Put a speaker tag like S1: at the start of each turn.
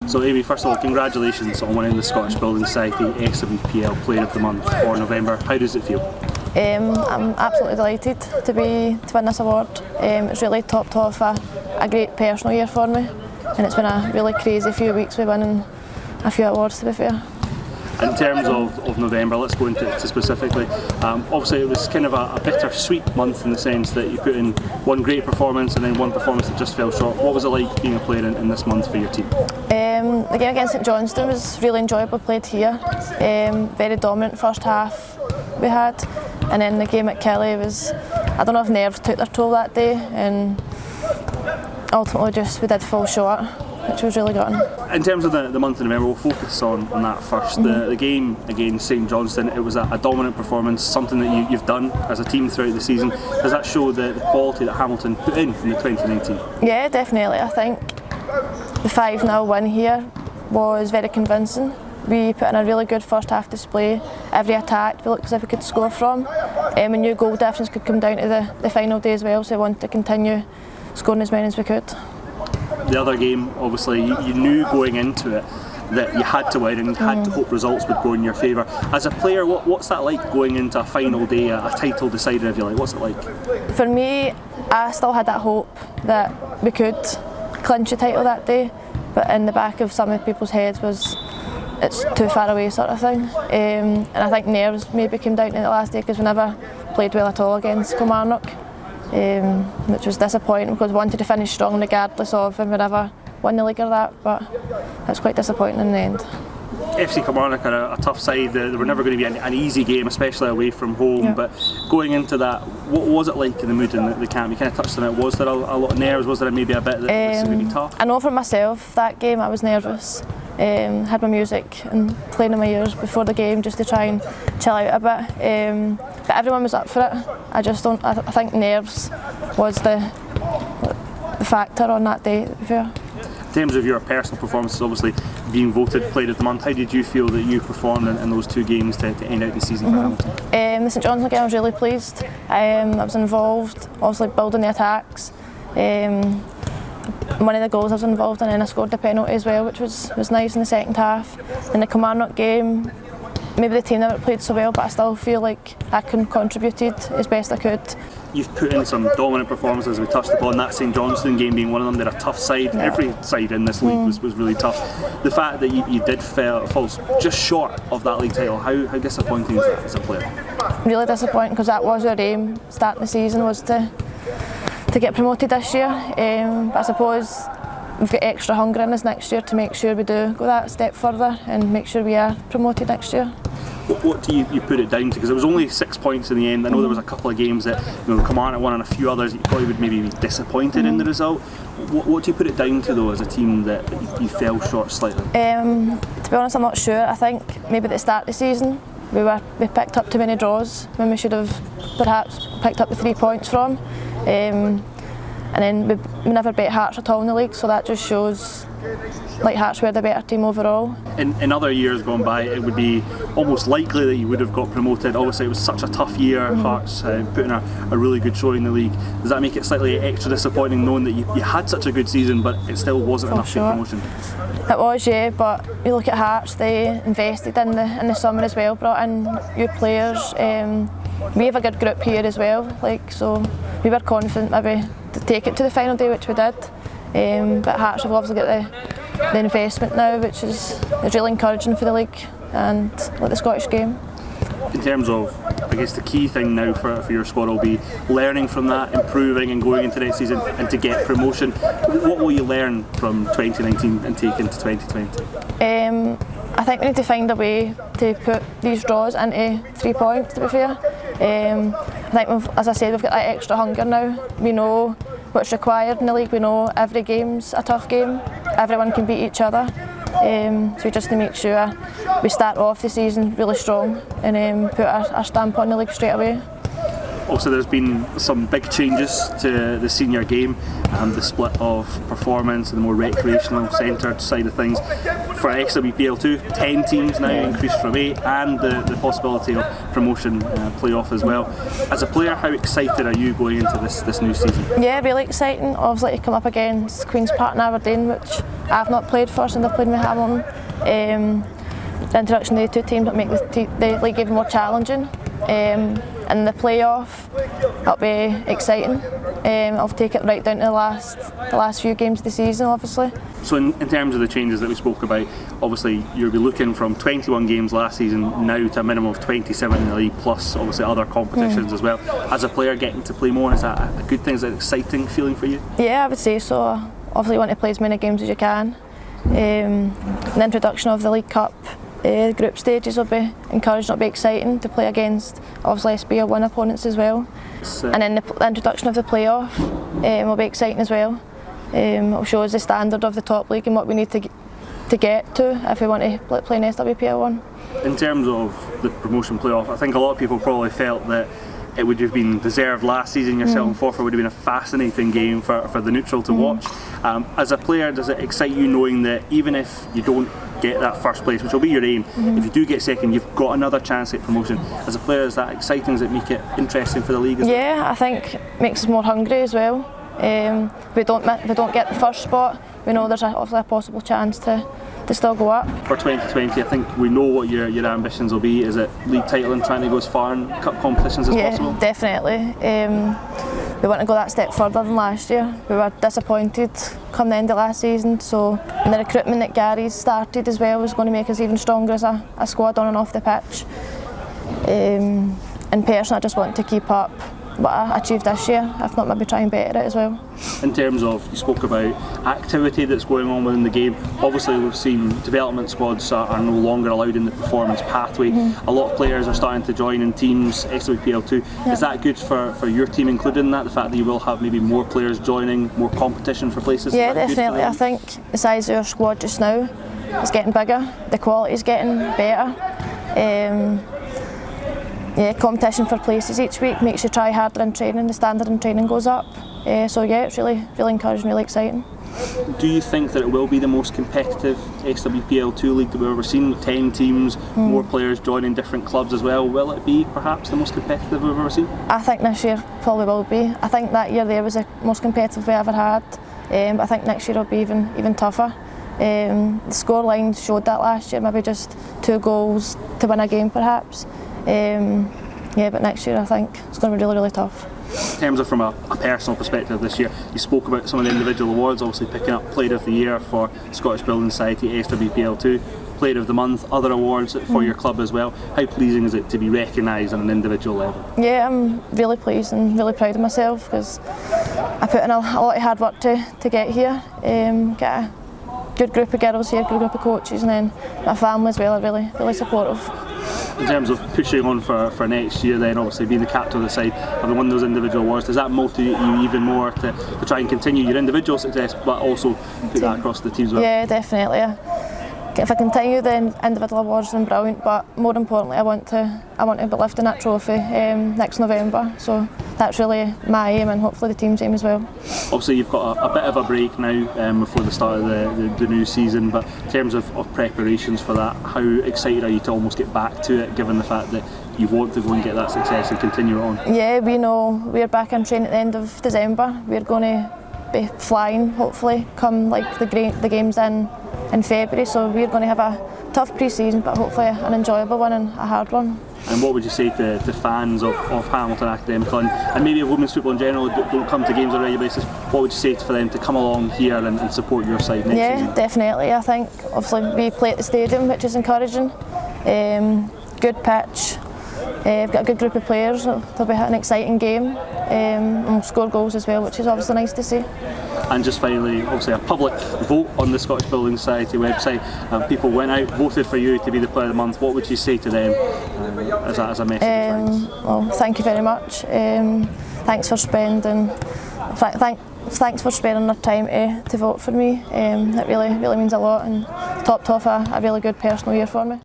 S1: So Amy, first of all, congratulations on winning the Scottish Building Society SWPL Player of the Month for November. How does it feel?
S2: I'm absolutely delighted to win this award. It's really topped off a great personal year for me, and it's been a really crazy few weeks with winning a few awards, to be fair.
S1: In terms of November, let's go into it specifically. Obviously it was kind of a bittersweet month in the sense that you put in one great performance and then one performance that just fell short. What was it like being a player in this month for your team?
S2: The game against St Johnstone was really enjoyable, played here. Very dominant first half we had, and then the game at Kelly was, I don't know if nerves took their toll that day, and ultimately we did fall short, which was really gutting.
S1: In terms of the month of November, we'll focus on that first. The game against St Johnstone, it was a dominant performance, something that you've done as a team throughout the season. Does that show the quality that Hamilton put in the 2019?
S2: Yeah, definitely. I think the 5-0 win here was very convincing. We put in a really good first half display. Every attack we looked as if we could score from. We knew goal difference could come down to the final day as well, so we wanted to continue scoring as many as we could.
S1: The other game, obviously, you knew going into it that you had to win and you had to hope results would go in your favour. As a player, what's that like going into a final day, a title decider, if you like? What's it like?
S2: For me, I still had that hope that we could clinch the title that day, but in the back of some of people's heads was it's too far away sort of thing. And I think nerves maybe came down to the last day because we never played well at all against Kilmarnock. Which was disappointing because we wanted to finish strong regardless of if we never won the league or that, but it was quite disappointing in the end.
S1: FC Kilmarnock are a tough side. They were never going to be an easy game, especially away from home, yeah. But going into that, what was it like in the mood in the camp? You kind of touched on it. Was there a lot of nerves? Was there maybe a bit that this was going to be tough?
S2: I know for myself that game I was nervous. Had my music and playing in my ears before the game just to try and chill out a bit. But everyone was up for it. I think nerves was the factor on that day, to be fair.
S1: In terms of your personal performances, obviously being voted Player of the Month, how did you feel that you performed in those two games to end out the season for Hamilton?
S2: The St Johnstone game I was really pleased. I was involved, obviously building the attacks. One of the goals I was involved in, and I scored the penalty as well, which was nice in the second half. In the Kilmarnock game, maybe the team never played so well, but I still feel like I contributed as best I could.
S1: You've put in some dominant performances, we touched upon that St Johnstone game being one of them. They're a tough side, yeah. Every side in this league was really tough. The fact that you did fall just short of that league title, how disappointing is that as a player?
S2: Really disappointing, because that was our aim starting the season, was to get promoted this year, but I suppose we've got extra hunger in us next year to make sure we do go that step further and make sure we are promoted next year.
S1: What do you put it down to? Because it was only 6 points in the end. I know there was a couple of games that Kilmarnock won and a few others that you probably would maybe be disappointed in the result. What do you put it down to though as a team that you fell short slightly? To be honest, I'm not sure. I think maybe at the start of the season we picked up too many draws when we should have perhaps picked up the 3 points from. And then we never beat Hearts at all in the league, so that just shows like Hearts were the better team overall. In other years gone by, it would be almost likely that you would have got promoted. Obviously it was such a tough year, Hearts putting a really good show in the league. Does that make it slightly extra disappointing knowing that you had such a good season but it still wasn't enough for promotion?
S2: It was, yeah, but you look at Hearts, they invested in the summer as well, brought in new players. We have a good group here as well, so we were confident maybe to take it to the final day, which we did. But Hearts have obviously got the investment now, which is really encouraging for the league and the Scottish game.
S1: In terms of, I guess the key thing now for your squad will be learning from that, improving and going into next season and to get promotion. What will you learn from 2019 and take into 2020?
S2: I think we need to find a way to put these draws into 3 points, to be fair. I think, as I said, we've got that extra hunger now. We know what's required in the league. We know every game's a tough game. Everyone can beat each other. So we just need to make sure we start off the season really strong and put our stamp on the league straight away.
S1: Also, there's been some big changes to the senior game, the split of performance and the more recreational centred side of things. For SWPL 2, 10 teams now increased from 8, and the possibility of promotion play-off as well. As a player, how excited are you going into this new season?
S2: Yeah, really exciting. Obviously to come up against Queen's Park and Aberdeen, which I've not played for since I've played with Hamilton. The introduction of the two teams will make the league even more challenging. And the playoff, that'll be exciting. I'll take it right down to the last few games of the season, obviously.
S1: So in terms of the changes that we spoke about, obviously you'll be looking from 21 games last season now to a minimum of 27 in the league, plus obviously other competitions as well. As a player, getting to play more, is that a good thing? Is that an exciting feeling for you?
S2: Yeah, I would say so. Obviously you want to play as many games as you can. The introduction of the League Cup group stages will be encouraging, it'll be exciting to play against obviously SWPL 1 opponents as well. And then the introduction of the playoff will be exciting as well. It'll show us the standard of the top league and what we need to get to if we want to play in SWPL 1.
S1: In terms of the promotion playoff, I think a lot of people probably felt that it would have been deserved last season. Yourself and Forfar would have been a fascinating game for the neutral to watch. As a player, does it excite you knowing that even if you don't get that first place, which will be your aim, if you do get second, you've got another chance at promotion? As a player, is that exciting? Does it make it interesting for the league?
S2: Yeah, I think it makes us more hungry as well. If we don't get the first spot, we know there's obviously a possible chance to still go up.
S1: For 2020, I think we know what your ambitions will be. Is it league title and trying to go as far in cup competitions as possible?
S2: Yeah, definitely. We want to go that step further than last year. We were disappointed come the end of last season, and the recruitment that Gary's started as well is going to make us even stronger as a squad on and off the pitch. And personally, I just want to keep up what I achieved this year, if not maybe try and better it as well.
S1: In terms of, you spoke about activity that's going on within the game, obviously we've seen development squads are no longer allowed in the performance pathway. A lot of players are starting to join in teams, SWPL 2. Is that good for your team included in that, the fact that you will have maybe more players joining, more competition for places?
S2: Yeah, definitely. I think the size of our squad just now is getting bigger, the quality is getting better. Yeah, competition for places each week makes you try harder in training, the standard in training goes up. So yeah, it's really encouraging, really exciting.
S1: Do you think that it will be the most competitive SWPL 2 league that we've ever seen? 10 teams, more players joining different clubs as well. Will it be perhaps the most competitive we've ever seen? I
S2: think this year probably will be. I think that year there was the most competitive we ever had. But I think next year will be even tougher. The scoreline showed that last year, maybe just 2 goals to win a game perhaps. Yeah, but next year I think it's going to be really tough.
S1: In terms of from a personal perspective this year, you spoke about some of the individual awards, obviously picking up Player of the Year for Scottish Building Society, SWPL 2, Player of the Month, other awards for your club as well. How pleasing is it to be recognised on an individual level? Yeah,
S2: I'm really pleased and really proud of myself because I put in a lot of hard work to get here, get a good group of girls here, good group of coaches, and then my family as well are really supportive.
S1: In terms of pushing on for next year then, obviously being the captain of the side, having won those individual awards, does that motivate you even more to try and continue your individual success but also put that across the team as well?
S2: Yeah, definitely. If I continue the individual awards then brilliant, but more importantly I want to be lifting that trophy next November, so that's really my aim and hopefully the team's aim as well.
S1: Obviously you've got a bit of a break now before the start of the new season, but in terms of preparations for that, how excited are you to almost get back to it, given the fact that you want to go and get that success and continue it on?
S2: Yeah, we know we're back in training at the end of December. We're going to be flying hopefully come like the games in February, so we're going to have a tough pre-season but hopefully an enjoyable one and a hard one.
S1: And what would you say to fans of Hamilton Academical and maybe of women's football in general that don't come to games on a regular basis? What would you say for them to come along here and support your side next season?
S2: Yeah, definitely. I think obviously we play at the stadium, which is encouraging. Good pitch. We've got a good group of players. It'll be an exciting game. And we'll score goals as well, which is obviously nice to see.
S1: And just finally, obviously a public vote on the Scottish Building Society website. People went out, voted for you to be the Player of the Month. What would you say to them as a message?
S2: Well, thank you very much. Thanks for spending their time to vote for me. It really means a lot, and topped off a really good personal year for me.